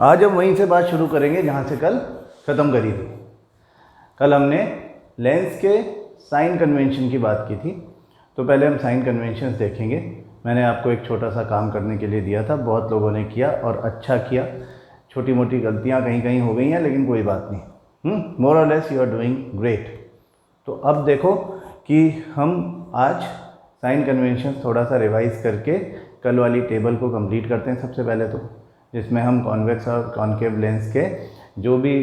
आज हम वहीं से बात शुरू करेंगे जहाँ से कल ख़त्म करी थी। कल हमने लेंस के साइन कन्वेंशन की बात की थी, तो पहले हम साइन कन्वेंशंस देखेंगे। मैंने आपको एक छोटा सा काम करने के लिए दिया था, बहुत लोगों ने किया और अच्छा किया। छोटी मोटी गलतियाँ कहीं कहीं हो गई हैं, लेकिन कोई बात नहीं। मोर और less you are doing great. तो अब देखो कि हम आज साइन कन्वेंशन थोड़ा सा रिवाइज करके कल वाली टेबल को कंप्लीट करते हैं सबसे पहले, तो जिसमें हम कॉन्वेक्स और कॉन्केव लेंस के जो भी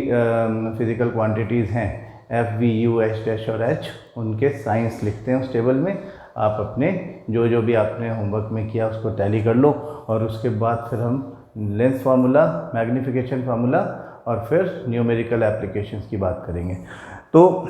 फिज़िकल क्वांटिटीज़ हैं F V U H dash और एच, उनके साइंस लिखते हैं उस टेबल में। आप अपने जो भी आपने होमवर्क में किया उसको टैली कर लो, और उसके बाद फिर हम लेंस फार्मूला, मैग्नीफिकेशन फार्मूला और फिर न्यूमेरिकल एप्लीकेशंस की बात करेंगे। तो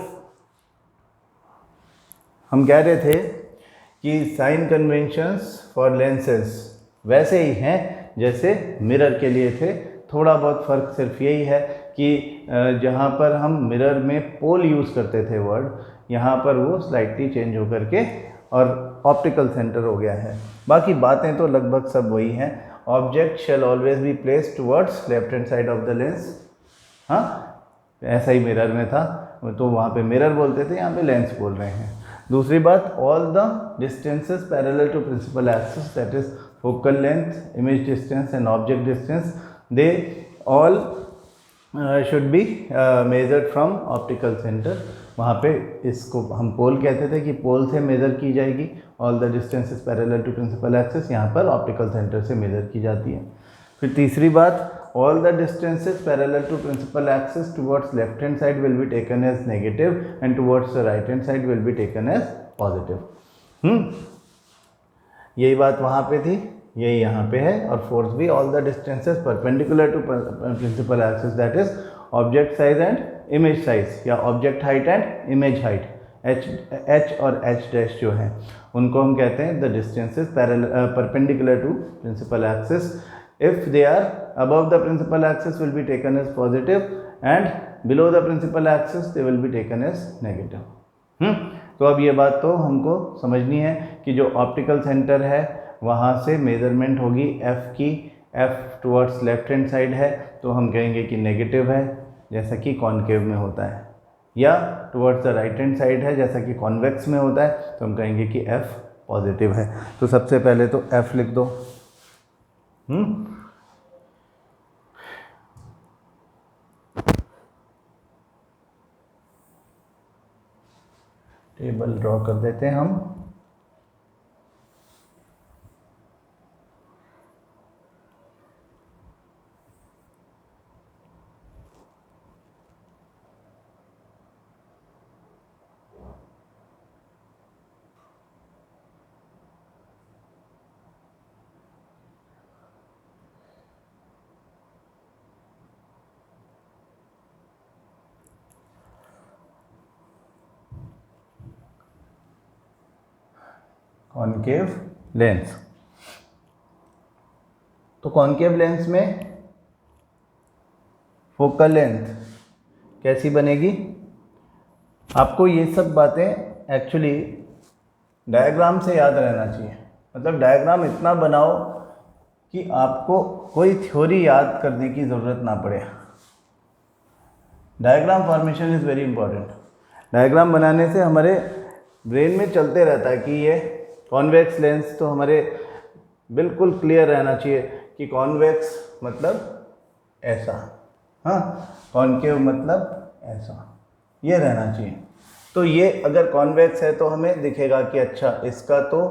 हम कह रहे थे कि साइन कन्वेंशंस फॉर लेंसेज वैसे ही हैं जैसे मिरर के लिए थे। थोड़ा बहुत फ़र्क सिर्फ यही है कि जहाँ पर हम मिरर में पोल यूज़ करते थे वर्ड, यहाँ पर वो स्लाइटली चेंज होकर के और ऑप्टिकल सेंटर हो गया है। बाकी बातें तो लगभग सब वही हैं। Object shell always be placed towards left hand side of the lens. हाँ, ऐसा ही मिरर में था, तो वहाँ पे मिरर बोलते थे, यहाँ पे लेंस बोल रहे हैं। दूसरी बात, all the distances parallel to principal axis, that is focal length, image distance and object distance, they all should be measured from optical centre. वहाँ पे इसको हम पोल कहते थे कि पोल से मेज़र की जाएगी। All the distances parallel to principal axis यहाँ पर ऑप्टिकल सेंटर से मेज़र की जाती है। फिर तीसरी बात, all the distances parallel to principal axis towards left hand side will be taken as negative and towards the right hand side will be taken as positive। यही बात वहाँ पे थी, यही यहाँ पे है। और फोर्थ भी, all the distances perpendicular to principal axis, that is object size and image size, या object height and image height, h और h dash जो है उनको हम कहते हैं the distances perpendicular to principal axis। If they are above the principal axis will be taken as positive and below the principal axis they will be taken as negative। तो अब ये बात तो हमको समझनी है कि जो ऑप्टिकल सेंटर है वहाँ से मेजरमेंट होगी f की। f towards left hand side है तो हम कहेंगे कि नेगेटिव है, जैसा कि कॉन्केव में होता है, या towards the right hand side है जैसा कि कॉन्वेक्स में होता है, तो हम कहेंगे कि f पॉजिटिव है। तो सबसे पहले तो f लिख दो। टेबल ड्रॉ कर देते हैं हम। कॉन्केव लेंस, तो कॉन्केव लेंस में फोकल लेंथ कैसी बनेगी? आपको ये सब बातें एक्चुअली डायग्राम से याद रहना चाहिए। मतलब डायग्राम इतना बनाओ कि आपको कोई थ्योरी याद करने की ज़रूरत ना पड़े। Diagram formation is very important. Diagram बनाने से हमारे ब्रेन में चलते रहता है कि ये कॉन्वेक्स लेंस, तो हमारे बिल्कुल क्लियर रहना चाहिए कि कॉन्वेक्स मतलब ऐसा, हाँ, कॉन्केव मतलब ऐसा, ये रहना चाहिए। तो ये अगर कॉन्वेक्स है तो हमें दिखेगा कि अच्छा इसका तो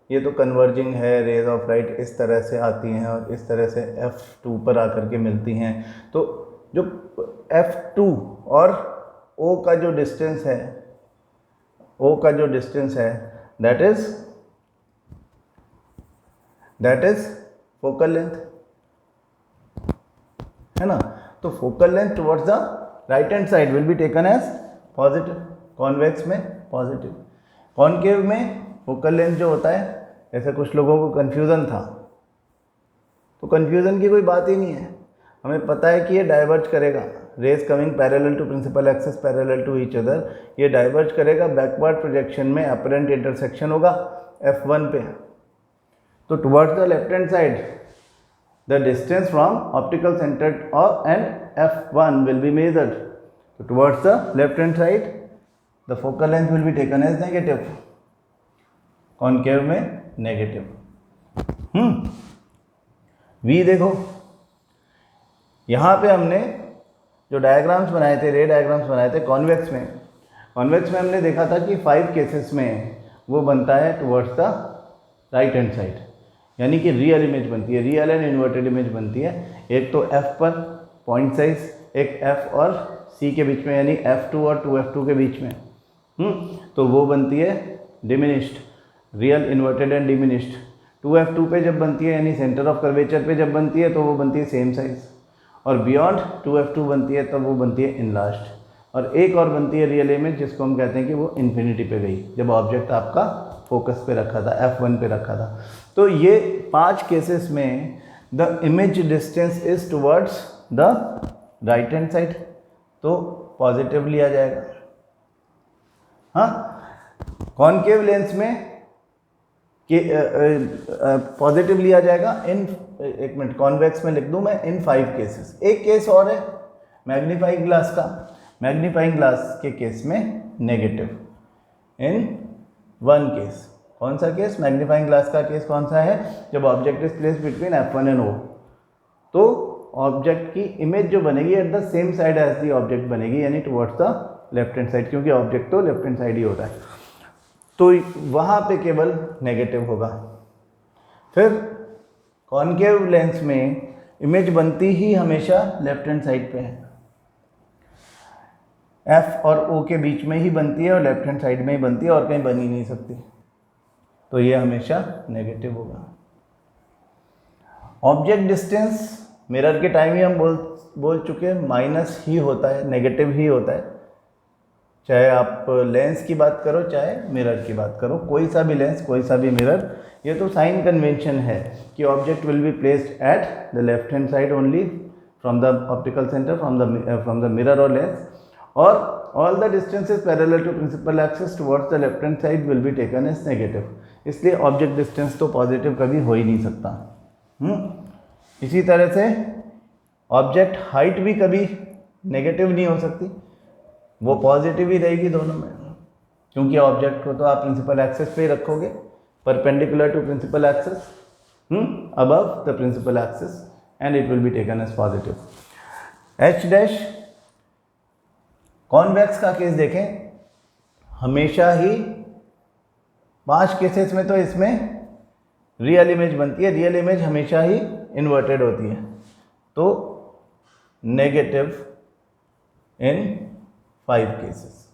ये तो कन्वर्जिंग है, रेज ऑफ लाइट इस तरह से आती हैं और इस तरह से F2 पर आकर के मिलती हैं। तो जो F2 और O का जो डिस्टेंस है, O का जो डिस्टेंस है दैट इज फोकल लेंथ, है ना। तो focal length towards the right hand side will be taken as positive, convex में पॉजिटिव। कॉन्केव में फोकल लेंथ जो होता है, ऐसे कुछ लोगों को कन्फ्यूज़न था, तो कन्फ्यूज़न की कोई बात ही नहीं है। हमें पता है कि ये डाइवर्ज करेगा, rays coming parallel to principal axis parallel to each other, ये डाइवर्ज करेगा। बैकवर्ड प्रोजेक्शन में अपरेंट इंटरसेक्शन होगा F1 पे। तो towards the left hand side the distance from optical center and f1 will be measured. So towards the left hand side the focal length will be taken as negative, concave में negative. v देखो, यहाँ पे हमने जो diagrams बनाए थे, रे diagrams बनाए थे कॉन्वेक्स में हमने देखा था कि 5 केसेस में वो बनता है towards the right hand side, यानी कि रियल इमेज बनती है, रियल एंड इन्वर्टेड इमेज बनती है। एक तो f पर पॉइंट साइज, एक f और c के बीच में, यानी f2 और 2f2 के बीच में, तो वो बनती है diminished, real inverted and diminished. 2f2 पे जब बनती है, यानी सेंटर ऑफ कर्वेचर पे जब बनती है, तो वो बनती है सेम साइज, और बियॉन्ड 2f2 बनती है तब वो बनती है इनलार्ज्ड। और एक और बनती है रियल इमेज, जिसको हम कहते हैं कि वो इन्फिनिटी पे गई, जब ऑब्जेक्ट आपका फोकस पे रखा था, f1 पे रखा था। तो ये 5 केसेस में the image distance is towards the right hand side, तो पॉजिटिव लिया जाएगा। हाँ, कॉनकेव लेंस में पॉजिटिव लिया जाएगा इन, एक मिनट, कॉन्वेक्स में लिख दूं मैं, इन 5 केसेस। एक केस और है मैग्नीफाइंग ग्लास का, मैग्नीफाइंग ग्लास के केस में नेगेटिव इन 1 केस। कौन सा केस? मैग्नीफाइंग ग्लास का केस कौन सा है? जब object is place between f1 and o, तो ऑब्जेक्ट की इमेज जो बनेगी at the same side as the object बनेगी, यानी towards the left hand side, क्योंकि ऑब्जेक्ट तो लेफ्ट हैंड साइड ही होता है, तो वहाँ पे केवल नेगेटिव होगा। फिर कॉनकेव लेंस में इमेज बनती ही हमेशा लेफ्ट हैंड साइड पे है, f और o के बीच में ही बनती है और लेफ्ट हैंड साइड में ही बनती है, और कहीं बन ही नहीं सकती, तो ये हमेशा नेगेटिव होगा। ऑब्जेक्ट डिस्टेंस मिरर के टाइम ही हम बोल चुके हैं, माइनस ही होता है, नेगेटिव ही होता है, चाहे आप लेंस की बात करो चाहे मिरर की बात करो, कोई सा भी लेंस कोई सा भी मिरर, ये तो साइन कन्वेंशन है कि object will be placed at the left hand side only from the optical centre, from the mirror और लेंस, और all the distances parallel to principal axis towards the left hand side will be taken as negative. इसलिए object distance तो positive कभी हो ही नहीं सकता। इसी तरह से ऑब्जेक्ट हाइट भी कभी नेगेटिव नहीं हो सकती, वो पॉजिटिव ही रहेगी दोनों में, क्योंकि ऑब्जेक्ट को तो आप प्रिंसिपल एक्सिस पे ही रखोगे, perpendicular to principal axis, above the principal axis, and it will be taken as positive. H dash convex का केस देखें, हमेशा ही 5 केसेस में तो इसमें रियल इमेज बनती है, रियल इमेज हमेशा ही इन्वर्टेड होती है, तो नेगेटिव इन 5 केसेस।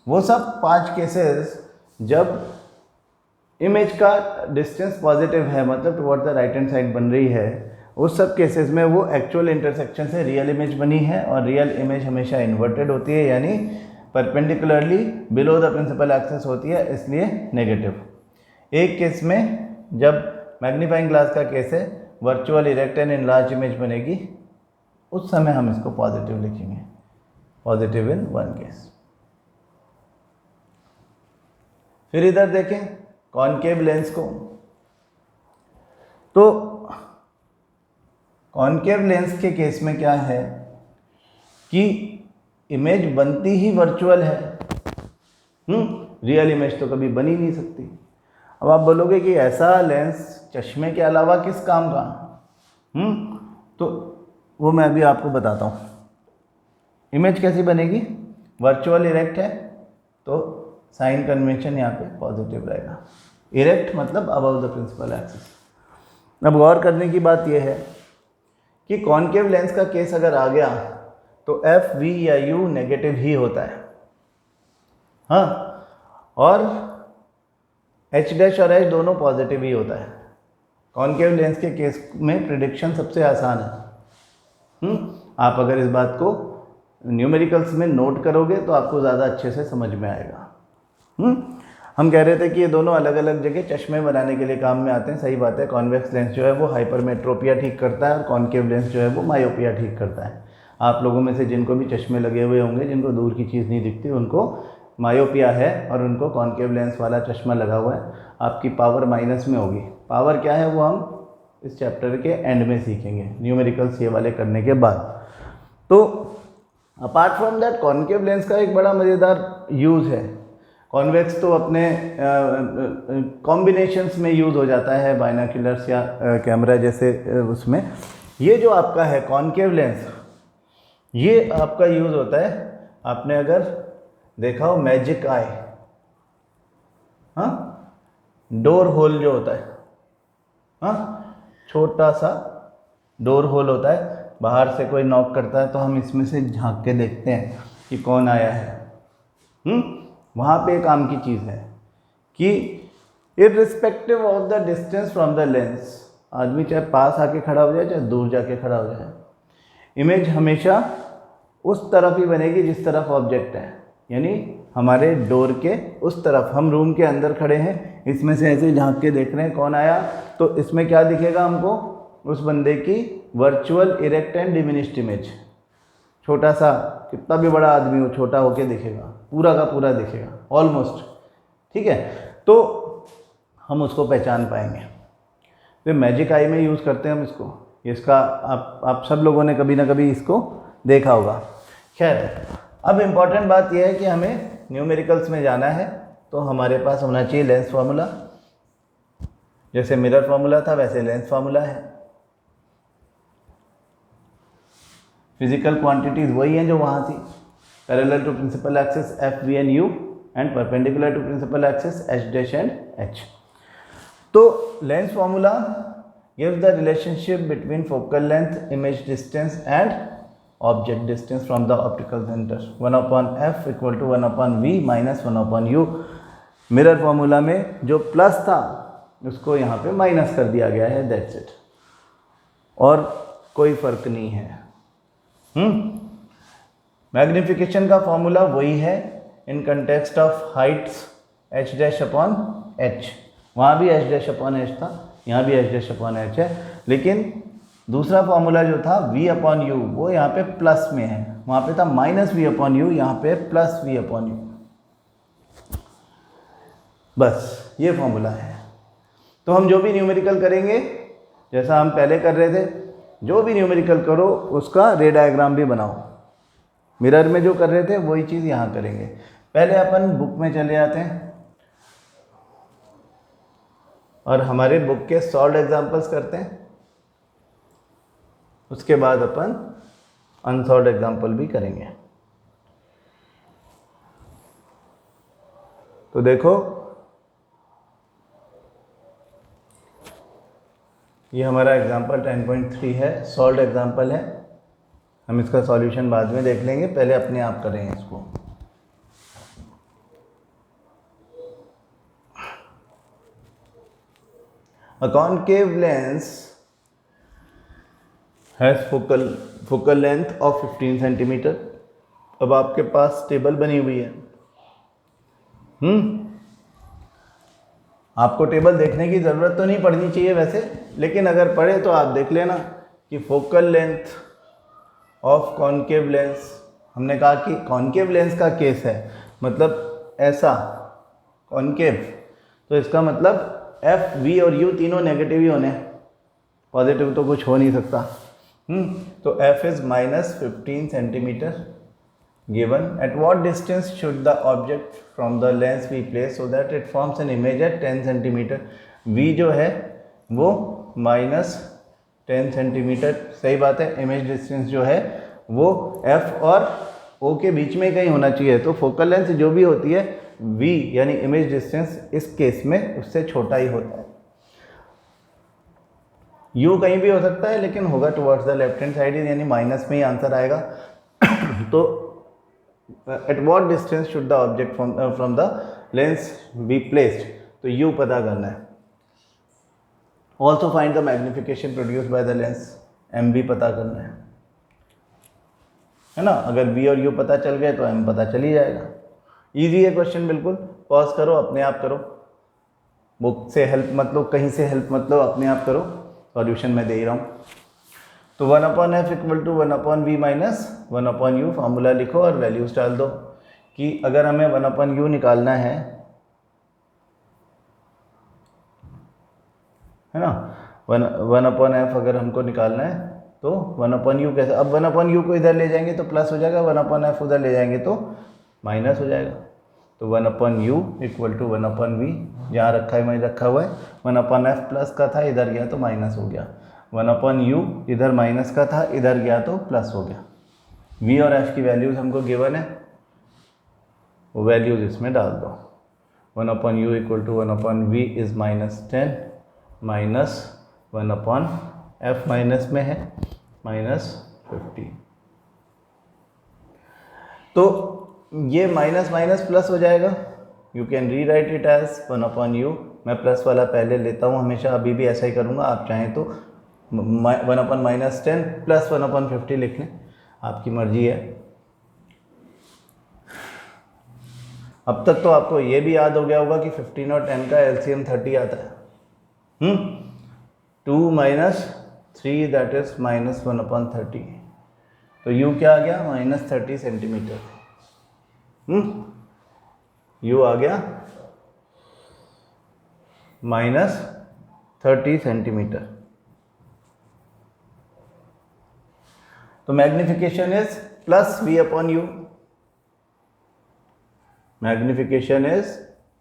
वो सब 5 केसेस जब इमेज का डिस्टेंस पॉजिटिव है, मतलब toward the right hand side बन रही है, उस सब केसेस में वो एक्चुअल इंटरसेक्शन से रियल इमेज बनी है, और रियल इमेज हमेशा इन्वर्टेड होती है, यानी perpendicularly below the principal axis होती है, इसलिए नेगेटिव। एक केस में जब मैग्नीफाइंग ग्लास का केस है, virtual erect and enlarge image बनेगी, उस समय हम इसको पॉजिटिव लिखेंगे, पॉजिटिव इन 1 केस। फिर इधर देखें कॉनकेव लेंस को, तो कॉनकेव लेंस के केस में क्या है कि इमेज बनती ही वर्चुअल है, रियल इमेज तो कभी बन ही नहीं सकती। अब आप बोलोगे कि ऐसा लेंस चश्मे के अलावा किस काम का, तो वो मैं अभी आपको बताता हूँ। इमेज कैसी बनेगी? वर्चुअल इरेक्ट है तो साइन कन्वेंशन यहाँ पे पॉजिटिव रहेगा, इरेक्ट मतलब अबव द प्रिंसिपल एक्सिस। अब गौर करने की बात यह है कि कॉनकेव लेंस का केस अगर आ गया तो एफ, वी या यू नेगेटिव ही होता है, हाँ, और एच डैश और एच दोनों पॉजिटिव ही होता है। कॉनकेव लेंस के केस में प्रिडिक्शन सबसे आसान है। आप अगर इस बात को न्यूमेरिकल्स में नोट करोगे तो आपको ज़्यादा अच्छे से समझ में आएगा। हम कह रहे थे कि ये दोनों अलग अलग जगह चश्मे बनाने के लिए काम में आते हैं, सही बात है। कॉन्वेक्स लेंस जो है वो हाइपरमेट्रोपिया ठीक करता है और कॉनकेव लेंस जो है वो मायोपिया ठीक करता है। आप लोगों में से जिनको भी चश्मे लगे हुए होंगे, जिनको दूर की चीज़ नहीं दिखती, उनको मायोपिया है और उनको कॉनकेव लेंस वाला चश्मा लगा हुआ है, आपकी पावर माइनस में होगी। पावर क्या है वो हम इस चैप्टर के एंड में सीखेंगे, न्यूमेरिकल्स ये वाले करने के बाद। तो apart from that concave lens का एक बड़ा मज़ेदार यूज़ है। कॉन्वेक्स तो अपने कॉम्बिनेशंस में यूज़ हो जाता है, बाइनोक्यूलर्स या कैमरा जैसे उसमें। ये जो आपका है कॉन्केव लेंस, ये आपका यूज़ होता है, आपने अगर देखा हो मैजिक आई, हाँ, डोर होल जो होता है, हाँ, छोटा सा डोर होल होता है, बाहर से कोई नॉक करता है तो हम इसमें से झांक के देखते हैं कि कौन आया है। वहाँ पे काम की चीज़ है कि irrespective of the distance from the lens, आदमी चाहे पास आके खड़ा हो जाए चाहे दूर जाके खड़ा हो जाए, इमेज हमेशा उस तरफ ही बनेगी जिस तरफ ऑब्जेक्ट है। यानी हमारे डोर के उस तरफ, हम रूम के अंदर खड़े हैं, इसमें से ऐसे झांक के देख रहे हैं कौन आया, तो इसमें क्या दिखेगा हमको, उस बंदे की virtual erect and diminished image. छोटा सा, कितना भी बड़ा आदमी हो, छोटा होके दिखेगा, पूरा का पूरा दिखेगा ऑलमोस्ट, ठीक है। तो हम उसको पहचान पाएंगे। तो मैजिक आई में यूज़ करते हैं हम इसको। इसका आप सब लोगों ने कभी ना कभी इसको देखा होगा। खैर, अब इम्पॉर्टेंट बात यह है कि हमें न्यूमेरिकल्स में जाना है तो हमारे पास होना चाहिए लेंस फार्मूला। जैसे मिरर फार्मूला था वैसे लेंस फार्मूला है। फिजिकल क्वांटिटीज वही हैं जो वहाँ थी, parallel to principal axis f v and u and perpendicular to principal axis h dash and h. तो lens formula gives the relationship between focal length, image distance and object distance from the optical center, 1 upon f equal to 1 upon v minus 1 upon u। Mirror formula में जो plus था उसको यहाँ पे minus कर दिया गया है, दैट्स इट, और कोई फर्क नहीं है। मैग्निफिकेशन का फॉर्मूला वही है in context of Heights, H dash upon H. वहाँ भी एच डैश अपॉन एच था, यहाँ भी एच डैश अपॉन एच है, लेकिन दूसरा फॉर्मूला जो था v अपॉन यू वो यहाँ पे प्लस में है, वहाँ पे था माइनस v अपॉन यू, यहाँ पे प्लस v अपॉन यू। बस ये फॉर्मूला है। तो हम जो भी न्यूमेरिकल करेंगे, जैसा हम पहले कर रहे थे, जो भी न्यूमेरिकल करो उसका रे डायग्राम भी बनाओ। मिरर में जो कर रहे थे वही चीज़ यहाँ करेंगे। पहले अपन बुक में चले जाते हैं और हमारे बुक के सॉल्व्ड एग्जाम्पल्स करते हैं, उसके बाद अपन अनसॉल्व्ड एग्जाम्पल भी करेंगे। तो देखो, ये हमारा एग्जाम्पल 10.3 है, सॉल्व्ड एग्जाम्पल है। हम इसका सॉल्यूशन बाद में देख लेंगे, पहले अपने आप करेंगे इसको। A concave lens has focal length of 15 centimetre. अब आपके पास टेबल बनी हुई है, आपको टेबल देखने की ज़रूरत तो नहीं पड़नी चाहिए वैसे, लेकिन अगर पड़े तो आप देख लेना कि focal length of concave lens, हमने कहा कि कॉन्केव लेंस का केस है, मतलब ऐसा कॉन्केव, तो इसका मतलब एफ वी और यू तीनों नेगेटिव ही होने, पॉजिटिव तो कुछ हो नहीं सकता। तो F is minus 15 centimetre given. At what distance should the object from the lens be place so that it forms an image at 10 centimetre. V जो है वो माइनस 10 सेंटीमीटर, सही बात है। इमेज डिस्टेंस जो है वो एफ और ओ के बीच में कहीं होना चाहिए, तो फोकल लेंथ जो भी होती है v यानी इमेज डिस्टेंस इस केस में उससे छोटा ही होता है। u कहीं भी हो सकता है लेकिन होगा towards the left hand side, यानी माइनस में ही आंसर आएगा। तो eight what distance should the object from the lens be placed, तो u पता करना है। Also find the magnification produced by the lens, m भी पता करना है ना। अगर v और u पता चल गए तो m पता चल ही जाएगा। ईजी है क्वेश्चन बिल्कुल। पॉज करो, अपने आप करो, बुक से हेल्प मत लो, कहीं से हेल्प मत लो, अपने आप करो। सॉल्यूशन मैं दे ही रहा हूँ। तो 1 upon F equal to 1 upon V minus 1 upon U, formula लिखो और वैल्यूज डाल दो कि अगर हमें 1 अपॉन यू निकालना है ना, वन अपॉन एफ अगर हमको निकालना है तो 1/u कैसे, अब 1/u को इधर ले जाएंगे तो प्लस हो जाएगा, 1/f उधर ले जाएंगे तो माइनस हो जाएगा। तो 1/u इक्वल टू 1/v, जहाँ रखा है वहीं रखा हुआ है। 1/f प्लस का था, इधर गया तो माइनस हो गया। 1/u इधर माइनस का था, इधर गया तो प्लस हो गया। v और f की वैल्यूज़ हमको गिवन है, वो वैल्यूज़ इसमें डाल दो। 1/u equal to 1/v is -10 minus 1/f minus में है -50। तो ये माइनस माइनस प्लस हो जाएगा। You can rewrite it as 1/u। मैं प्लस वाला पहले लेता हूँ हमेशा, अभी भी ऐसा ही करूँगा। आप चाहें तो 1/-10 प्लस 1/50 लिख लें, आपकी मर्जी है। अब तक तो आपको ये भी याद हो गया होगा कि 15 और 10 का एलसीएम 30 आता है। 2 - 3 दैट इज -1/30। तो u क्या आ गया, -30 सेंटीमीटर। u आ गया -30 सेंटीमीटर। तो magnification is plus v/u, magnification is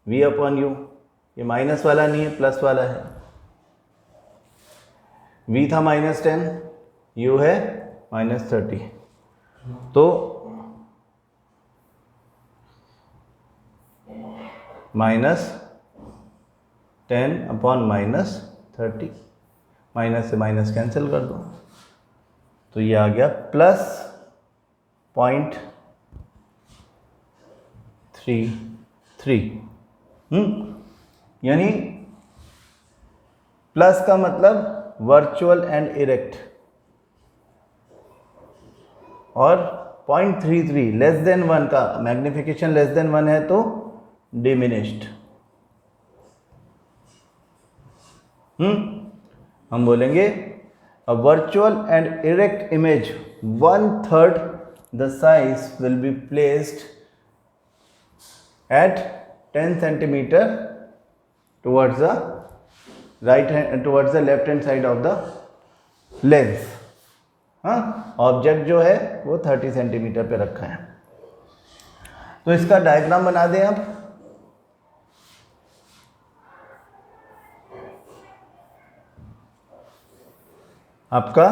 v/u। ये माइनस वाला नहीं है, प्लस वाला है। v था -10, u है -30। तो -10/-30, माइनस से माइनस कैंसिल कर दो, तो ये आ गया +0.33। यानी प्लस का मतलब वर्चुअल एंड इरेक्ट, और 0.33 लेस देन 1 का मैग्निफिकेशन लेस देन 1 है तो डिमिनिश्ड। हम बोलेंगे a virtual and erect image 1/3 the size will be placed eight 10 centimetre towards the right hand, towards the left hand side of the lens. Object जो है वो 30 centimetre पे रखा है। तो इसका डायग्राम बना दें अब। आपका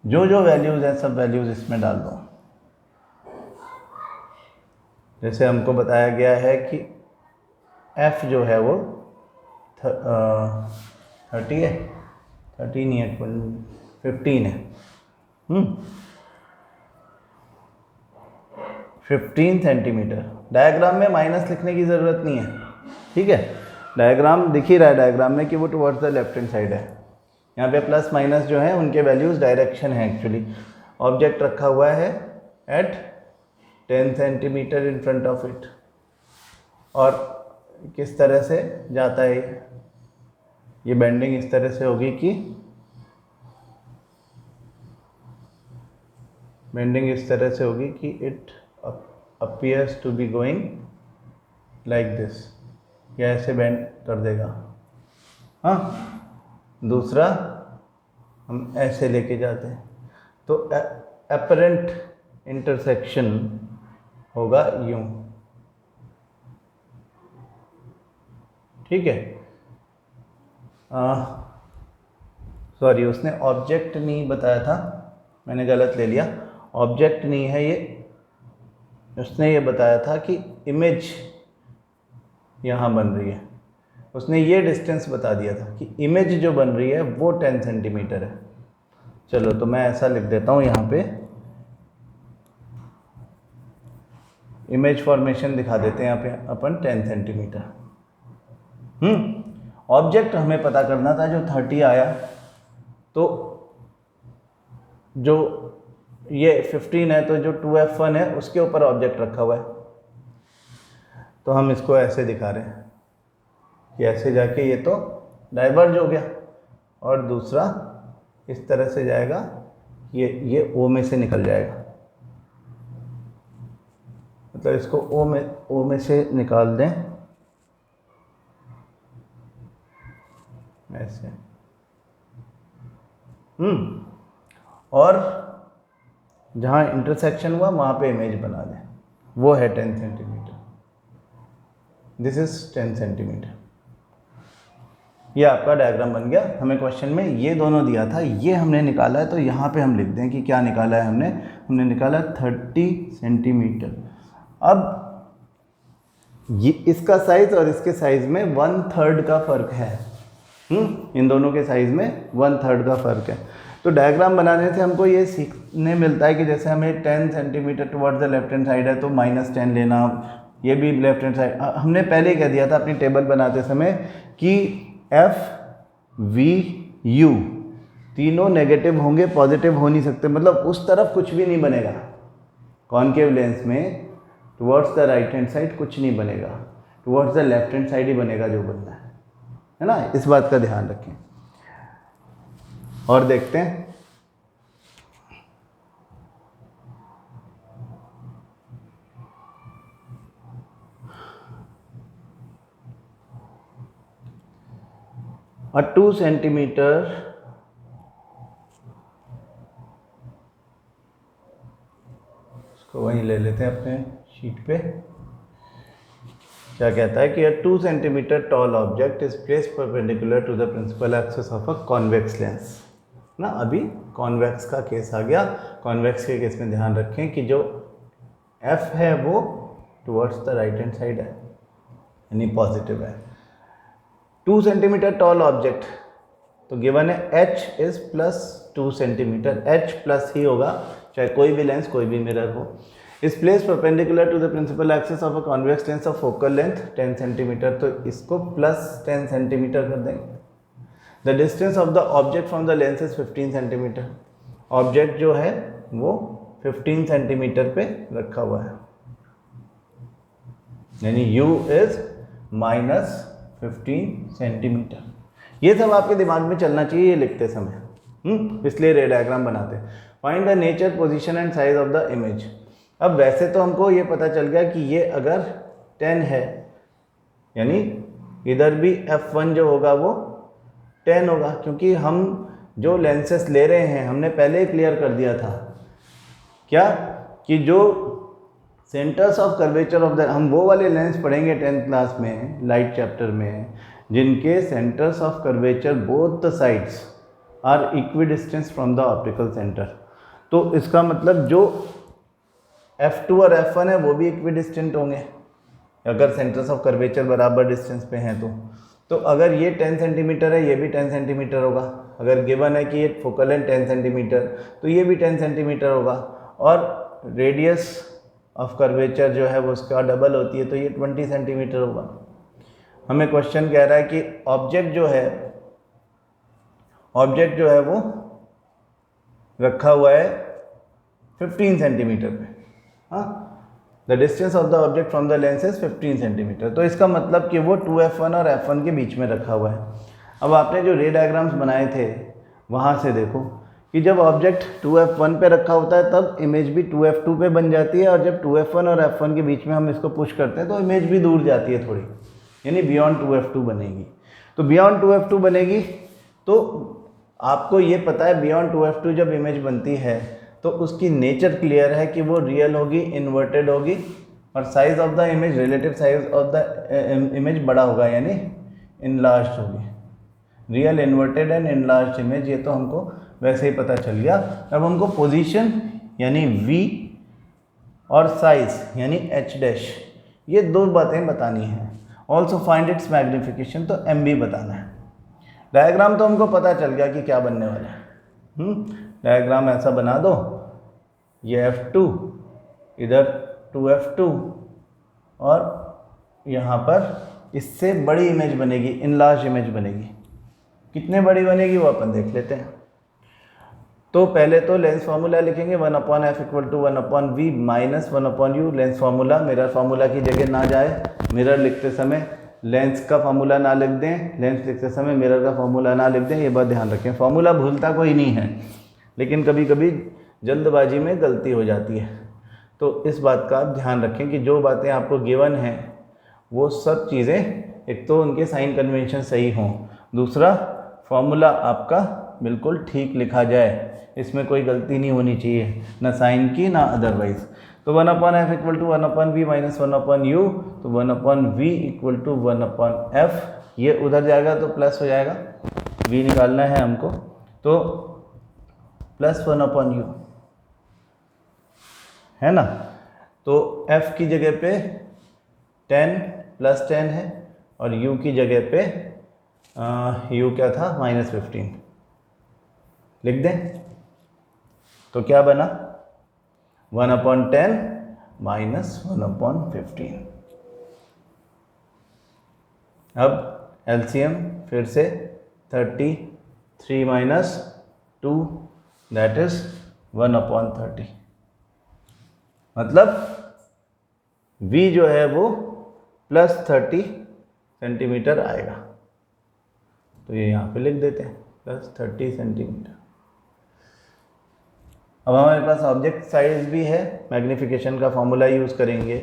जो जो वैल्यूज़ है सब वैल्यूज़ इसमें डाल दो। जैसे हमको बताया गया है कि f जो है वो 30 है, 30 नहीं है, 15 है। 15 सेंटीमीटर। डायग्राम में माइनस लिखने की ज़रूरत नहीं है, ठीक है। डायग्राम दिख ही रहा है डायग्राम में कि वो towards the left hand side है। यहाँ पे प्लस माइनस जो है उनके वैल्यूज़ डायरेक्शन है एक्चुअली। ऑब्जेक्ट रखा हुआ है at 10 centimetre in front of it, और किस तरह से जाता है ये बेंडिंग इस तरह से होगी कि बेंडिंग इस तरह से होगी कि it appears to be going like this, या ऐसे बेंड कर देगा। हाँ, दूसरा हम ऐसे लेके जाते हैं तो अपरेंट इंटरसेक्शन होगा यूं, ठीक है। सॉरी, उसने ऑब्जेक्ट नहीं बताया था, मैंने गलत ले लिया। ऑब्जेक्ट नहीं है ये, उसने ये बताया था कि इमेज यहाँ बन रही है। उसने ये डिस्टेंस बता दिया था कि इमेज जो बन रही है वो 10 सेंटीमीटर है। चलो तो मैं ऐसा लिख देता हूँ यहाँ पे, इमेज फॉर्मेशन दिखा देते हैं यहाँ पे अपन 10 सेंटीमीटर। ऑब्जेक्ट हमें पता करना था जो 30 आया, तो जो ये 15 है तो जो 2f1 है उसके ऊपर ऑब्जेक्ट रखा हुआ है। तो हम इसको ऐसे दिखा रहे हैं कि ऐसे जाके ये तो डाइवर्ज हो गया, और दूसरा इस तरह से जाएगा, ये O में से निकल जाएगा। मतलब इसको O में से निकाल दें ऐसे। और जहाँ इंटरसेक्शन हुआ वहाँ पे इमेज बना दें, वो है 10 सेंटीमीटर। This is 10 centimetre. ये आपका डायग्राम बन गया। हमें क्वेश्चन में ये दोनों दिया था, ये हमने निकाला है, तो यहाँ पे हम लिख दें कि क्या निकाला है हमने निकाला 30 सेंटीमीटर। अब ये इसका साइज और इसके साइज में 1/3 का फ़र्क है। इन दोनों के साइज में 1/3 का फ़र्क है। तो डायग्राम बनाने से हमको ये सीखने मिलता है कि जैसे हमें 10 centimetre towards the left hand side है तो -10 लेना, ये भी लेफ्ट हैंड साइड। हमने पहले कह दिया था अपनी टेबल बनाते समय कि FVU तीनों नेगेटिव होंगे, पॉजिटिव हो नहीं सकते, मतलब उस तरफ कुछ भी नहीं बनेगा। कॉनकेव लेंस में towards the right hand side कुछ नहीं बनेगा, towards the left hand side ही बनेगा जो बनना है ना। इस बात का ध्यान रखें। और देखते हैं a 2 सेंटीमीटर इसको वहीं ले लेते हैं अपने शीट पे। क्या कहता है कि a 2 centimetre tall object is placed perpendicular to the principal axis of a convex lens ना। अभी कॉन्वेक्स का केस आ गया। कॉन्वेक्स के केस में ध्यान रखें कि जो F है वो towards the right hand side है, यानी पॉजिटिव है। 2 सेंटीमीटर टॉल ऑब्जेक्ट तो गिवन है H is +2 centimetre, H plus ही होगा, चाहे कोई भी लेंस कोई भी मिरर हो। Is place perpendicular to the principal axis of a convex lens of focal length 10 centimetre, तो इसको +10 सेंटीमीटर कर देंगे। The distance of the object from the lens is 15 centimetre. Object जो है वो 15 सेंटीमीटर पे रखा हुआ है, यानी U इज -15 सेंटीमीटर। ये सब आपके दिमाग में चलना चाहिए ये लिखते समय, इसलिए रे डायग्राम बनाते हैं। Find the nature, position and size of the image. अब वैसे तो हमको ये पता चल गया कि ये अगर 10 है, यानी इधर भी F1 जो होगा वो 10 होगा, क्योंकि हम जो लेंसेस ले रहे हैं हमने पहले ही क्लियर कर दिया था क्या कि जो centres of curvature of the, हम वो वाले लेंस पढ़ेंगे 10th क्लास में लाइट चैप्टर में जिनके centres of curvature both the sides are equidistance from the optical centre. तो इसका मतलब जो F2 और F1 है वो भी इक्विडिस्टेंट होंगे अगर सेंटर्स ऑफ कर्वेचर बराबर डिस्टेंस पे हैं तो अगर ये 10 सेंटीमीटर है ये भी 10 सेंटीमीटर होगा। अगर गिवन है कि ये फोकल लेंथ 10 सेंटीमीटर तो ये भी 10 सेंटीमीटर होगा, और रेडियस ऑफ कर्वेचर जो है वो उसका डबल होती है तो ये 20 सेंटीमीटर होगा। हमें क्वेश्चन कह रहा है कि ऑब्जेक्ट जो है वो रखा हुआ है 15 सेंटीमीटर पे। हाँ, the distance of the object from the lens is 15 centimetre, तो इसका मतलब कि वो 2F1 और F1 के बीच में रखा हुआ है। अब आपने जो रे डायग्राम्स बनाए थे वहाँ से देखो कि जब ऑब्जेक्ट 2F1 पे रखा होता है तब इमेज भी 2F2 पे बन जाती है, और जब 2F1 और F1 के बीच में हम इसको पुश करते हैं तो इमेज भी दूर जाती है थोड़ी, यानी बियॉन्ड 2F2 बनेगी। तो बियॉन्ड 2F2 बनेगी तो आपको ये पता है बियॉन्ड 2F2 जब इमेज बनती है तो उसकी नेचर क्लियर है कि वो रियल होगी, इन्वर्टेड होगी, और size of the image, relative size of the image बड़ा होगा, यानी इनलार्ज्ड होगी। Real, inverted and enlarged image, ये तो हमको वैसे ही पता चल गया। अब हमको पोजीशन यानी V और साइज यानी H', ये दो बातें बतानी है। ऑल्सो फाइंड इट्स मैग्निफिकेशन, तो MB बताना है। डायग्राम तो हमको पता चल गया कि क्या बनने वाला है। डायग्राम ऐसा बना दो, ये F2, इधर 2F2, और यहाँ पर इससे बड़ी इमेज बनेगी, इनलार्ज इमेज बनेगी। कितने बड़ी बनेगी वो अपन देख लेते हैं। तो पहले तो लेंस फार्मूला लिखेंगे 1/f = 1/v - 1/u। Lens formula, mirror formula की जगह ना जाए, मिरर लिखते समय लेंस का फार्मूला ना लिख दें, लेंस लिखते समय मिरर का फार्मूला ना लिख दें, ये बात ध्यान रखें। फार्मूला भूलता कोई नहीं है, लेकिन कभी कभी जल्दबाजी में गलती हो जाती है, तो इस बात का आप ध्यान रखें कि जो बातें आपको गिवन हैं वो सब चीज़ें, एक तो उनके साइन कन्वेंशन सही हों, दूसरा फार्मूला आपका बिल्कुल ठीक लिखा जाए, इसमें कोई गलती नहीं होनी चाहिए, ना साइन की ना अदरवाइज। तो 1/f equal to 1/v minus 1/u, तो 1/v इक्वल टू 1/f, ये उधर जाएगा तो प्लस हो जाएगा, v निकालना है हमको, तो प्लस 1/u है ना। तो f की जगह पे 10 प्लस 10 है और u की जगह पे u क्या था -15 लिख दें, तो क्या बना 1/10 माइनस 1/15। अब एलसीएम फिर से 33 माइनस 2 दैट इज 1/30, मतलब v जो है वो +30 सेंटीमीटर आएगा, तो ये यहाँ पे लिख देते हैं +30 सेंटीमीटर। अब हमारे पास ऑब्जेक्ट साइज भी है, मैग्नीफिकेशन का फॉर्मूला यूज़ करेंगे,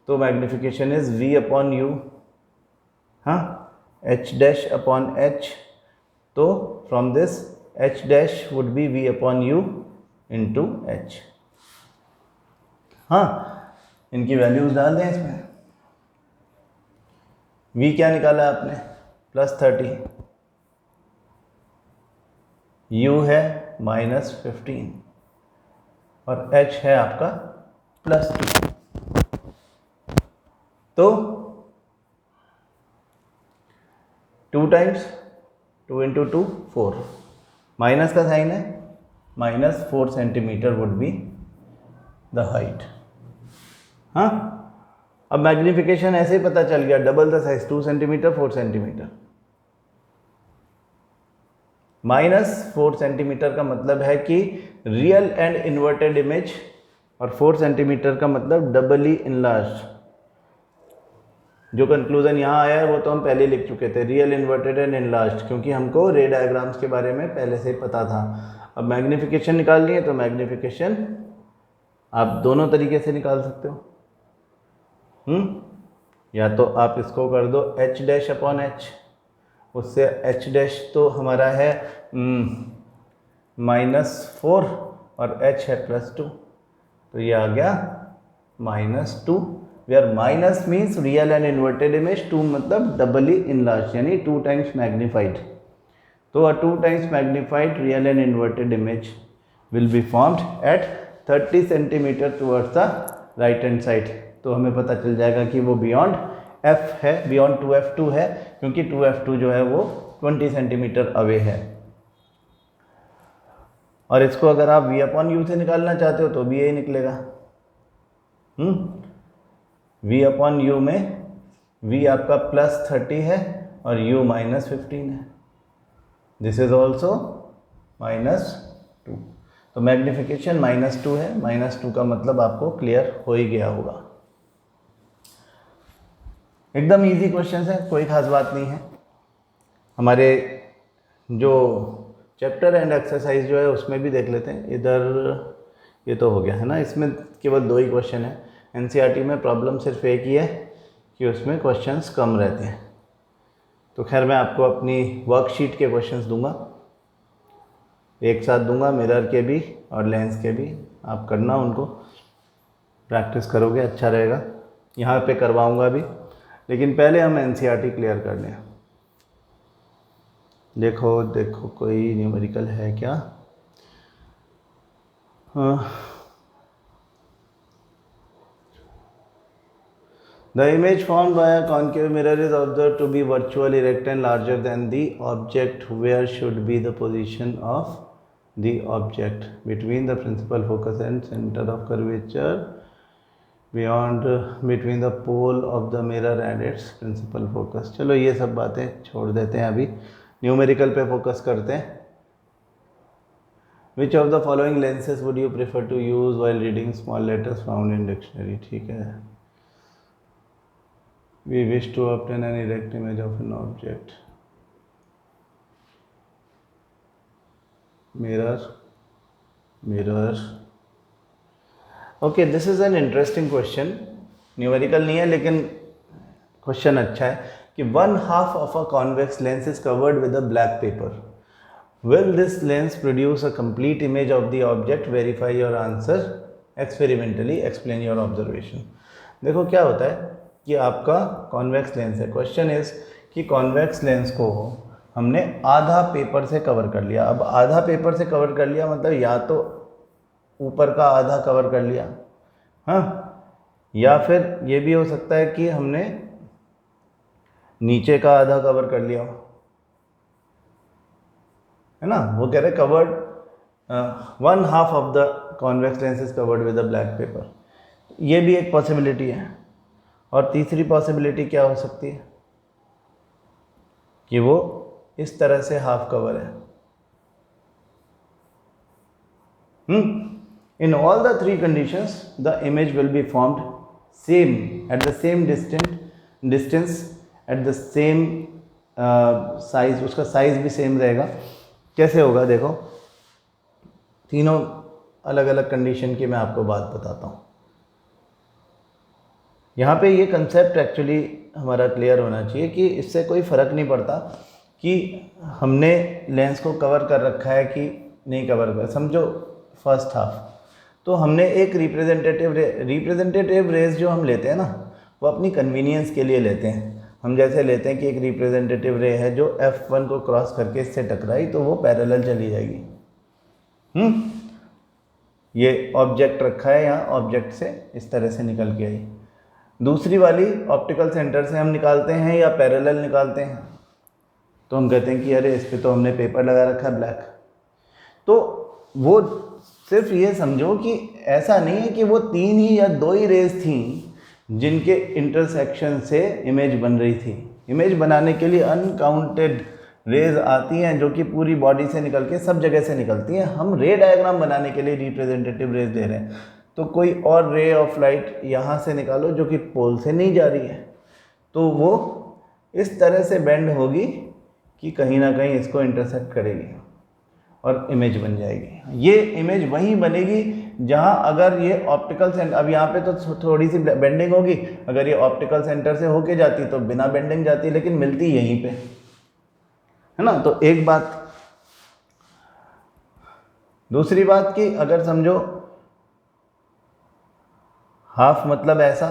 तो मैग्नीफिकेशन इज v/u, हाँ, h'/h, तो from this h' would be v/u into h। हाँ, इनकी वैल्यूज डाल दें इसमें। v क्या निकाला आपने +30, u है -15 और h है आपका +2, तो 2 टाइम्स 2 इंटू 2 4, माइनस का साइन है, -4 centimetre would be the height. हाँ, अब मैग्नीफिकेशन ऐसे ही पता चल गया, double the size 2 centimetre 4 centimetre. -4 centimetre का मतलब है कि रियल एंड इन्वर्टेड इमेज, और 4 सेंटीमीटर का मतलब डबली इनलार्ज्ड। जो कंक्लूजन यहाँ आया है वो तो हम पहले लिख चुके थे, रियल, इन्वर्टेड एंड इनलार्ज्ड, क्योंकि हमको रे डायग्राम्स के बारे में पहले से ही पता था। अब मैग्नीफिकेशन निकालनी है तो मैग्नीफिकेशन आप दोनों तरीके से निकाल सकते हो। या तो आप इसको कर दो h'/h, उससे h' तो हमारा है -4 और h है +2, तो ये आ गया -2, where minus means real and inverted image, 2 मतलब डबली इनलार्ज यानी 2 टाइम्स मैग्नीफाइड। तो a 2 times magnified real and inverted image will be formed at 30 centimetre towards the right hand side. तो हमें पता चल जाएगा कि वो बियॉन्ड f है, बियॉन्ड 2f2 है, क्योंकि 2f2 जो है वो 20 सेंटीमीटर अवे है। और इसको अगर आप v/u से निकालना चाहते हो तो भी यही निकलेगा। v/u में v आपका +30 है और u -15 है, दिस इज ऑल्सो -2, तो मैग्नीफिकेशन -2 है। -2 का मतलब आपको क्लियर हो ही गया होगा। एकदम इजी क्वेश्चन है, कोई खास बात नहीं है। हमारे जो चैप्टर एंड एक्सरसाइज जो है उसमें भी देख लेते हैं। इधर ये तो हो गया है ना, इसमें केवल 2 ही क्वेश्चन है। एनसीईआरटी में प्रॉब्लम सिर्फ एक ही है कि उसमें क्वेश्चंस कम रहते हैं। तो खैर मैं आपको अपनी वर्कशीट के क्वेश्चंस दूंगा, एक साथ दूंगा, मिरर के भी और लेंस के भी। आप करना, उनको प्रैक्टिस करोगे अच्छा रहेगा। यहाँ पे करवाऊंगा भी, लेकिन पहले हम एनसीईआरटी क्लियर कर लें। देखो कोई न्यूमेरिकल है क्या? The image formed by a concave mirror is observed to be virtually erect and larger than the object. Where should be the position of the object between the principal focus and center of curvature, beyond between the pole of the mirror and its principal focus? चलो ये सब बातें छोड़ देते हैं, अभी numerical पे focus करते हैं। Which of the following lenses would you prefer to use while reading small letters found in dictionary? ठीक है। We wish to obtain an erect image of an object. Mirror. Okay, this is an interesting question. Numerical नहीं है लेकिन question अच्छा है कि 1/2 of a convex lens is covered with a black paper. Will this lens produce a complete image of the object? Verify your answer experimentally. Explain your observation. देखो क्या होता है कि आपका कॉन्वेक्स लेंस है. क्वेश्चन इज कि convex lens को हमने आधा पेपर से कवर कर लिया. अब आधा पेपर से कवर कर लिया मतलब या तो ऊपर का आधा कवर कर लिया, हाँ, या फिर ये भी हो सकता है कि हमने नीचे का आधा कवर कर लिया, है ना. वो कह रहे covered 1/2 of the convex lens is covered with a black pepper. ये भी एक पॉसिबिलिटी है. और तीसरी पॉसिबिलिटी क्या हो सकती है कि वो इस तरह से हाफ कवर है. In all the three conditions the image will be formed same at the same distance at the same size. उसका साइज भी सेम रहेगा. कैसे होगा देखो, तीनों अलग अलग कंडीशन की मैं आपको बात बताता हूँ. यहाँ पे ये कंसेप्ट एक्चुअली हमारा क्लियर होना चाहिए कि इससे कोई फ़र्क नहीं पड़ता कि हमने लेंस को कवर कर रखा है कि नहीं कवर कर. समझो फर्स्ट हाफ तो हमने एक रिप्रेजेंटेटिव रेज जो हम लेते हैं ना, वो अपनी कन्वीनियंस के लिए लेते हैं. हम जैसे लेते हैं कि एक रिप्रेजेंटेटिव रे है जो F1 को क्रॉस करके इससे टकराई तो वो पैरेलल चली जाएगी. ये ऑब्जेक्ट रखा है यहाँ, ऑब्जेक्ट से इस तरह से निकल के आई. दूसरी वाली ऑप्टिकल सेंटर से हम निकालते हैं या पैरेलल निकालते हैं, तो हम कहते हैं कि अरे इस पर तो हमने पेपर लगा रखा है ब्लैक. तो वो सिर्फ ये समझो कि ऐसा नहीं है कि वो 3 ही या 2 ही रेज थी जिनके इंटरसेक्शन से इमेज बन रही थी. इमेज बनाने के लिए अनकाउंटेड रेज आती हैं जो कि पूरी बॉडी से निकल के सब जगह से निकलती हैं. हम रे डायग्राम बनाने के लिए रिप्रेजेंटेटिव रेज ले रहे हैं, तो कोई और रे ऑफ लाइट यहाँ से निकालो जो कि पोल से नहीं जा रही है, तो वो इस तरह से बेंड होगी कि कहीं ना कहीं इसको इंटरसेक्ट करेगी और इमेज बन जाएगी. ये इमेज वहीं बनेगी जहाँ अगर ये ऑप्टिकल सेंटर, अब यहाँ पे तो थोड़ी सी बेंडिंग होगी, अगर ये ऑप्टिकल सेंटर से होके जाती तो बिना बेंडिंग जाती, लेकिन मिलती यहीं पे, है ना. तो एक बात. दूसरी बात कि अगर समझो हाफ मतलब ऐसा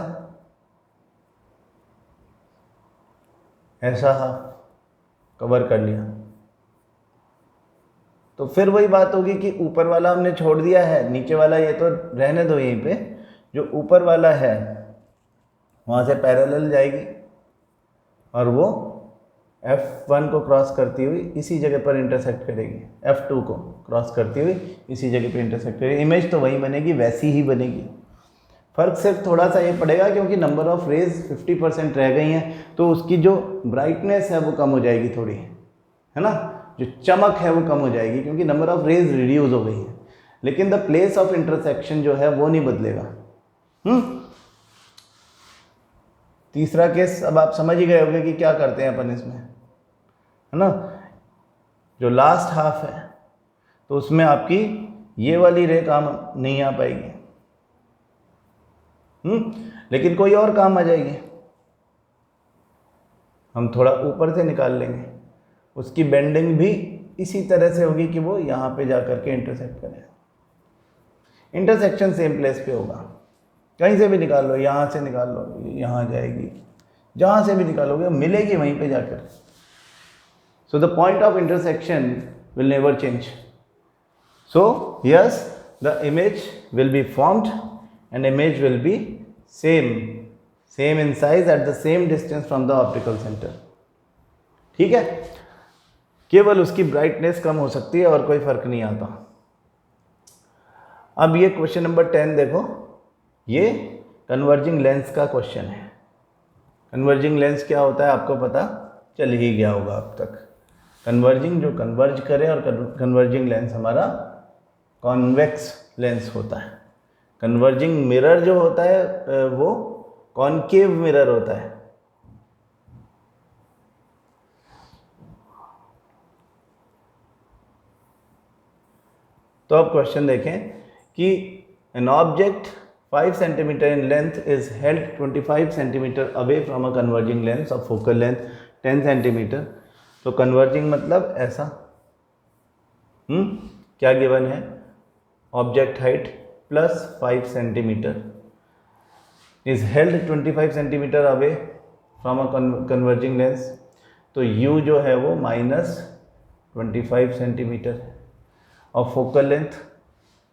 हाफ कवर कर लिया, तो फिर वही बात होगी कि ऊपर वाला हमने छोड़ दिया है, नीचे वाला ये तो रहने दो. यहीं पे जो ऊपर वाला है वहाँ से पैरेलल जाएगी और वो F1 को क्रॉस करती हुई इसी जगह पर इंटरसेक्ट करेगी, F2 को क्रॉस करती हुई इसी जगह पे इंटरसेक्ट करेगी. इमेज तो वही बनेगी, वैसी ही बनेगी. फ़र्क सिर्फ थोड़ा सा ये पड़ेगा क्योंकि नंबर ऑफ़ रेज 50% रह गई हैं, तो उसकी जो ब्राइटनेस है वो कम हो जाएगी थोड़ी, है ना. जो चमक है वो कम हो जाएगी क्योंकि नंबर ऑफ़ रेज रिड्यूस हो गई है, लेकिन द प्लेस ऑफ इंटरसेक्शन जो है वो नहीं बदलेगा. तीसरा केस अब आप समझ ही गए होंगे कि क्या करते हैं अपन इसमें, है ना. जो लास्ट हाफ है तो उसमें आपकी ये वाली रे काम नहीं आ पाएगी, लेकिन कोई और काम आ जाएगी. हम थोड़ा ऊपर से निकाल लेंगे, उसकी बेंडिंग भी इसी तरह से होगी कि वो यहाँ पे जा कर के इंटरसेक्ट करें. इंटरसेक्शन सेम प्लेस पे होगा. कहीं से भी निकाल लो, यहाँ से निकाल लो, यहाँ जाएगी, जहाँ से भी निकालोगे मिलेगी वहीं पे जाकर. So the point of intersection will never change. So yes, the image will be formed and image will be same in size at the same distance from the optical center. ठीक है, केवल उसकी ब्राइटनेस कम हो सकती है और कोई फर्क नहीं आता. अब ये क्वेश्चन नंबर 10 देखो, ये कन्वर्जिंग लेंस का क्वेश्चन है. कन्वर्जिंग लेंस क्या होता है आपको पता चल ही गया होगा अब तक. कन्वर्जिंग जो कन्वर्ज करे, और कन्वर्जिंग लेंस हमारा कॉन्वेक्स लेंस होता है. कन्वर्जिंग मिरर जो होता है वो कॉनकेव मिरर होता है. तो अब क्वेश्चन देखें कि an object 5 cm in length is held 25 cm away from a converging lens of focal length 10 cm. तो कन्वर्जिंग मतलब ऐसा, क्या गिवन है? Object height plus 5 centimetre is held 25 centimetre away from a converging lens. तो u जो है वो minus 25 centimetre है और focal length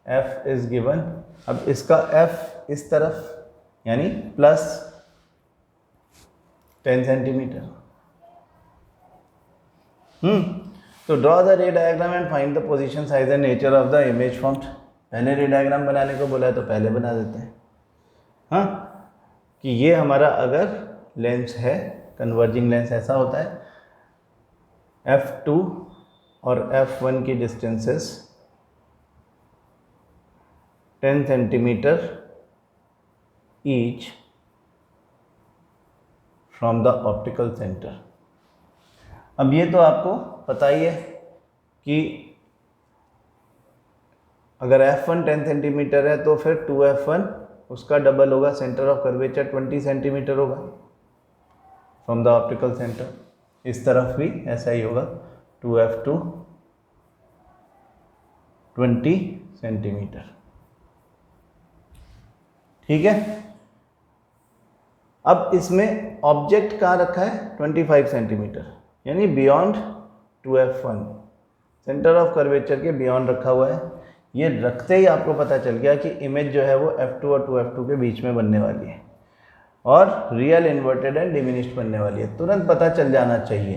f is given. अब इसका f इस तरफ यानी प्लस 10 सेंटीमीटर। तो ड्रॉ द रे diagram and find the position size and nature of the image formed. पहले रे डायग्राम बनाने को बोला है तो पहले बना देते हैं। हाँ, कि ये हमारा अगर लेंस है, कन्वर्जिंग लेंस ऐसा होता है, f2 और f1 की distances 10 centimetre each from the optical centre. अब ये तो आपको पता ही है कि अगर f1 10 सेंटीमीटर है तो फिर 2f1 उसका डबल होगा, सेंटर ऑफ कर्वेचर 20 सेंटीमीटर होगा फ्रॉम द ऑप्टिकल सेंटर। इस तरफ भी ऐसा ही होगा, 2f2 20 सेंटीमीटर। ठीक है। अब इसमें ऑब्जेक्ट कहाँ रखा है? 25 सेंटीमीटर, यानी beyond 2f1, centre of curvature के बियॉन्ड रखा हुआ है। ये रखते ही आपको पता चल गया कि इमेज जो है वो f2 और 2f2 के बीच में बनने वाली है और रियल इन्वर्टेड एंड डिमिनिश्ड बनने वाली है। तुरंत पता चल जाना चाहिए,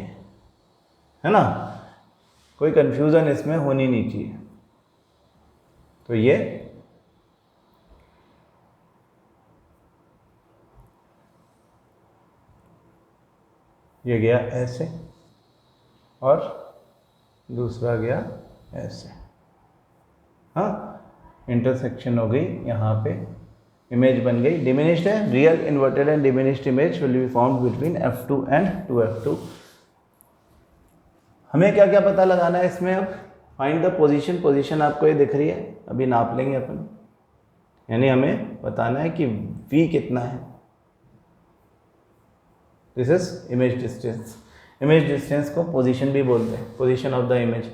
है ना, कोई कंफ्यूजन इसमें होनी नहीं चाहिए। तो ये गया ऐसे और दूसरा गया ऐसे। हाँ, इंटरसेक्शन हो गई, यहाँ पे इमेज बन गई, डिमिनिश्ड है। Real inverted and diminished image will be found between f2 and 2f2। हमें क्या क्या पता लगाना है इसमें? अब फाइंड द पोजीशन। पोजीशन आपको ये दिख रही है, अभी नाप लेंगे अपन, यानी हमें बताना है कि v कितना है। This is image distance. Image distance को पोजीशन भी बोलते हैं, position of the image.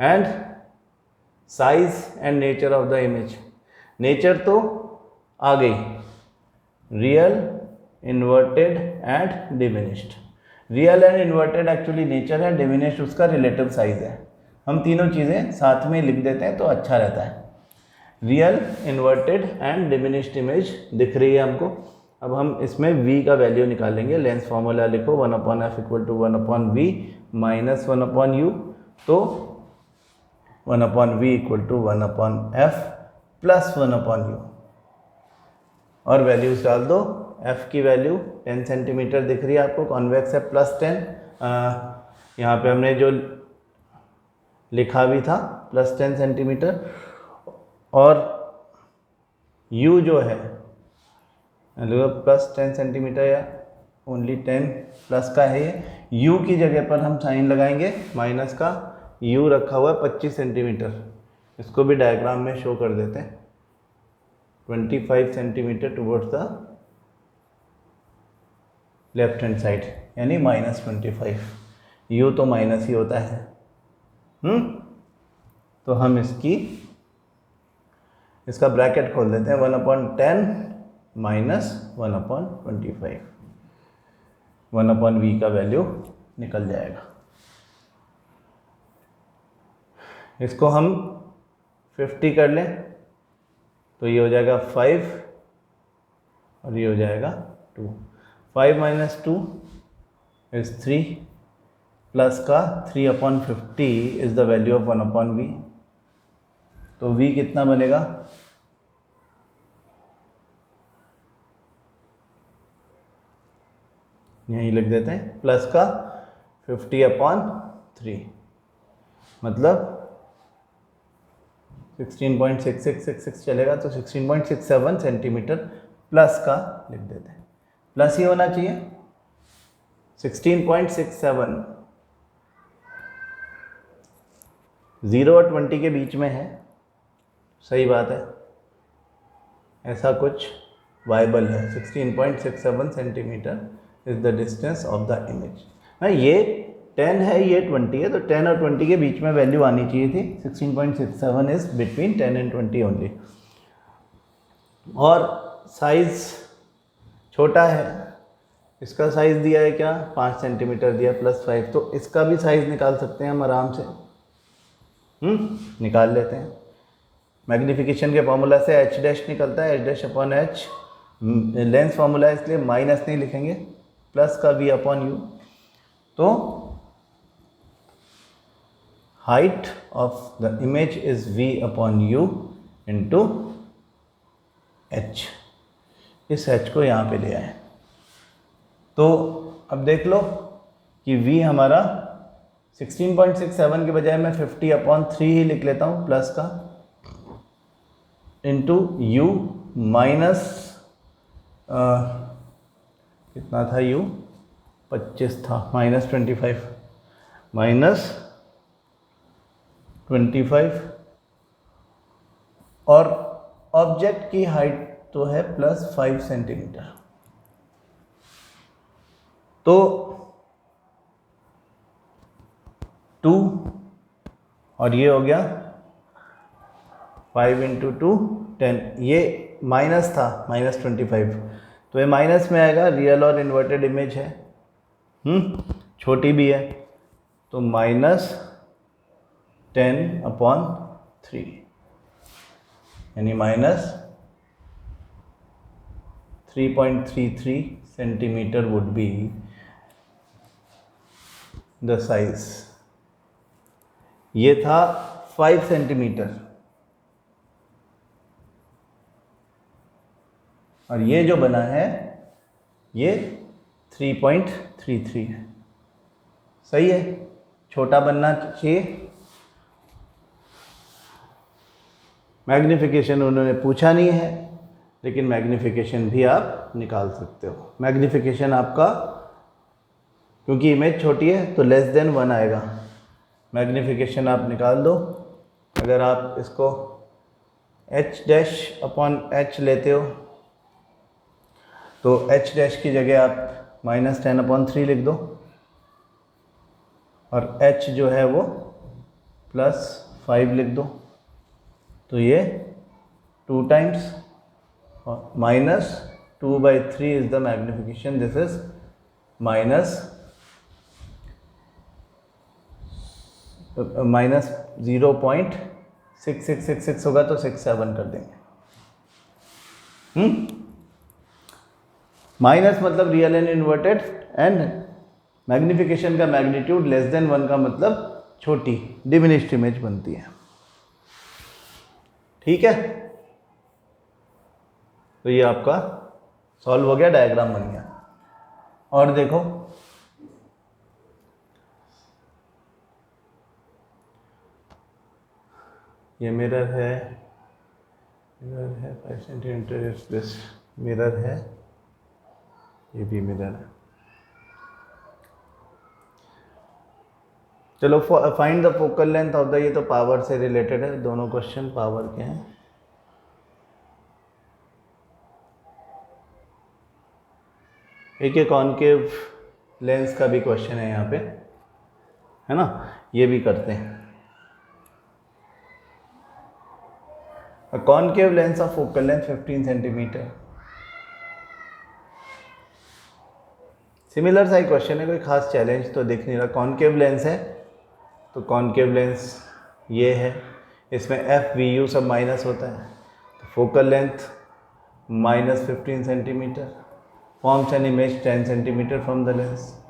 And size and nature of the image. Nature तो आ गई, real, inverted and diminished. Real and inverted actually nature है, डिमिनिश्ड उसका रिलेटिव साइज है। हम तीनों चीज़ें साथ में लिख देते हैं तो अच्छा रहता है। Real, inverted and diminished image दिख रही है हमको। अब हम इसमें v का वैल्यू निकालेंगे। लेंस फॉर्मूला लिखो, 1/f equal to 1/v minus 1/u। तो 1/v equal to 1/f plus 1/u और वैल्यूज डाल दो। f की वैल्यू 10 सेंटीमीटर दिख रही है आपको, कॉन्वेक्स है, प्लस 10। यहाँ पे हमने जो लिखा भी था प्लस 10 सेंटीमीटर। और u जो है प्लस 10 सेंटीमीटर या ओनली 10 प्लस का है ये। u की जगह पर हम साइन लगाएंगे माइनस का। u रखा हुआ है 25 सेंटीमीटर, इसको भी डायग्राम में शो कर देते हैं। 25 centimetre towards the left hand side, यानी -25। u तो माइनस ही होता है। तो हम इसका ब्रैकेट खोल देते हैं। 1/10 माइनस 1/25, 1/v का वैल्यू निकल जाएगा। इसको हम 50 कर लें तो ये हो जाएगा 5 और ये हो जाएगा 2। 5 - 2 इज 3 प्लस का 3/50 is the value of 1/v। तो v कितना बनेगा? यहीं लिख देते हैं, प्लस का 50/3 मतलब 16.6666 चलेगा, तो 16.67 सेंटीमीटर प्लस का लिख देते हैं। प्लस ही होना चाहिए, 16.67। 0 और 20 के बीच में है, सही बात है, ऐसा कुछ वाइबल है। 16.67 centimetre is the distance of the image. हाँ, ये 10 है, ये 20 है, तो 10 और 20 के बीच में वैल्यू आनी चाहिए थी। 16.67 इज बिटवीन 10 एंड 20 ओनली। और साइज़ छोटा है, इसका साइज़ दिया है क्या, 5 सेंटीमीटर दिया +5, तो इसका भी साइज़ निकाल सकते हैं हम आराम से। निकाल लेते हैं। मैग्नीफिकेशन के फॉर्मूला से एच डैश निकलता है, H'/H। लेंस फॉर्मूला है इसलिए माइनस नहीं लिखेंगे, प्लस का V/U। तो height of the image is V/U into H। इस H को यहाँ पे ले आए। तो अब देख लो कि V हमारा 16.67 के बजाय मैं 50/3 ही लिख लेता हूँ प्लस का, इंटू U माइनस कितना था, U 25 था, -25 और ऑब्जेक्ट की हाइट तो है +5 सेंटीमीटर। तो 2 और ये हो गया 5 × 2 10। ये माइनस था, -25, तो ये माइनस में आएगा। रियल और इन्वर्टेड इमेज है, छोटी भी है, तो -10/3 यानी -3.33 centimetre would be the size. ये था 5 सेंटीमीटर और ये जो बना है ये 3.33 है। सही है, छोटा बनना चाहिए। मैग्नीफिकेशन उन्होंने पूछा नहीं है, लेकिन मैग्नीफिकेशन भी आप निकाल सकते हो। मैग्नीफिकेशन आपका, क्योंकि इमेज छोटी है तो <1 आएगा। मैग्नीफिकेशन आप निकाल दो। अगर आप इसको H'/H लेते हो तो H' की जगह आप -10/3 लिख दो और H जो है वो +5 लिख दो। तो ये 2 टाइम्स और -2/3 is the magnification. This is -0.6666 होगा तो 67 कर देंगे। माइनस मतलब real and inverted, and magnification का मैग्नीट्यूड <1 का मतलब छोटी डिमिनिश्ड इमेज बनती है। ठीक है, तो ये आपका सॉल्व हो गया, डायग्राम बन गया। और देखो ये मिरर है 5 सेंटीमीटर, दिस मिरर है, ये भी मिरर है। चलो find the focal length of the, ये तो पावर से रिलेटेड है, दोनों क्वेश्चन पावर के हैं। एक कॉनकेव लेंस का भी क्वेश्चन है यहाँ पे, है ना, ये भी करते हैं। A concave lens of focal length 15 centimetre. Similar सा ही क्वेश्चन है, कोई खास चैलेंज तो दिख नहीं रहा। कॉनकेव लेंस है तो कॉनकेव लेंस ये है, इसमें FVU सब माइनस होता है, तो focal length -15 centimetre, forms an image 10 centimetre from the lens.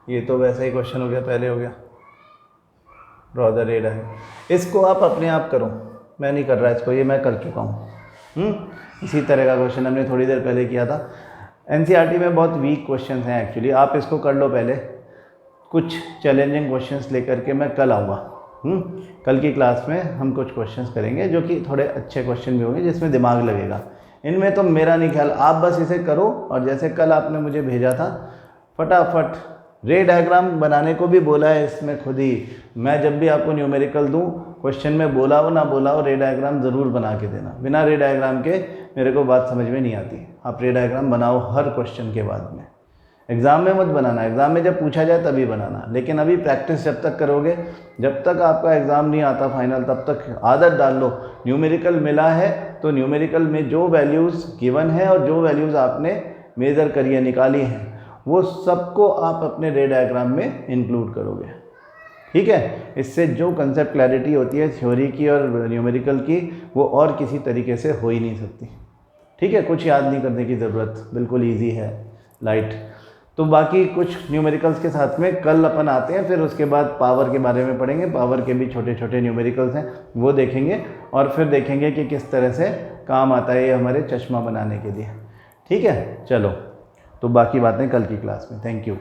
ये तो वैसा ही क्वेश्चन हो गया, पहले हो गया। ड्रॉ द रे डायग्राम, इसको आप अपने आप करो, मैं नहीं कर रहा इसको, ये मैं कर चुका हूँ। इसी तरह का क्वेश्चन हमने थोड़ी देर पहले किया था। NCERT में बहुत वीक क्वेश्चन हैं एक्चुअली, आप इसको कर लो पहले। कुछ चैलेंजिंग क्वेश्चंस लेकर के मैं कल आऊँगा। कल की क्लास में हम कुछ क्वेश्चंस करेंगे जो कि थोड़े अच्छे क्वेश्चन भी होंगे, जिसमें दिमाग लगेगा। इनमें तो मेरा नहीं ख्याल, आप बस इसे करो, और जैसे कल आपने मुझे भेजा था फटाफट रे डायग्राम बनाने को भी बोला है इसमें खुद ही। मैं जब भी आपको न्यूमेरिकल दूं, क्वेश्चन में बोला हो ना बोला हो, रे डायग्राम ज़रूर बना के देना। बिना रे डायग्राम के मेरे को बात समझ में नहीं आती। आप रे डायग्राम बनाओ हर क्वेश्चन के बाद में, एग्ज़ाम में मत बनाना, एग्ज़ाम में जब पूछा जाए तभी बनाना, लेकिन अभी प्रैक्टिस जब तक करोगे, जब तक आपका एग्ज़ाम नहीं आता फाइनल, तब तक आदत डाल लो। न्यूमेरिकल मिला है तो न्यूमेरिकल में जो वैल्यूज़ गिवन है और जो वैल्यूज़ आपने मेज़र करी है, निकाली हैं, वो सबको आप अपने रे डायग्राम में इंक्लूड करोगे। ठीक है, इससे जो कंसेप्ट क्लैरिटी होती है थ्योरी की और न्यूमेरिकल की, वो और किसी तरीके से हो ही नहीं सकती। ठीक है, कुछ याद नहीं करने की ज़रूरत, बिल्कुल ईजी है, लाइट। तो बाकी कुछ न्यूमेरिकल्स के साथ में कल अपन आते हैं, फिर उसके बाद पावर के बारे में पढ़ेंगे। पावर के भी छोटे छोटे न्यूमेरिकल्स हैं, वो देखेंगे, और फिर देखेंगे कि किस तरह से काम आता है ये हमारे चश्मा बनाने के लिए। ठीक है, चलो, तो बाकी बातें कल की क्लास में। Thank you.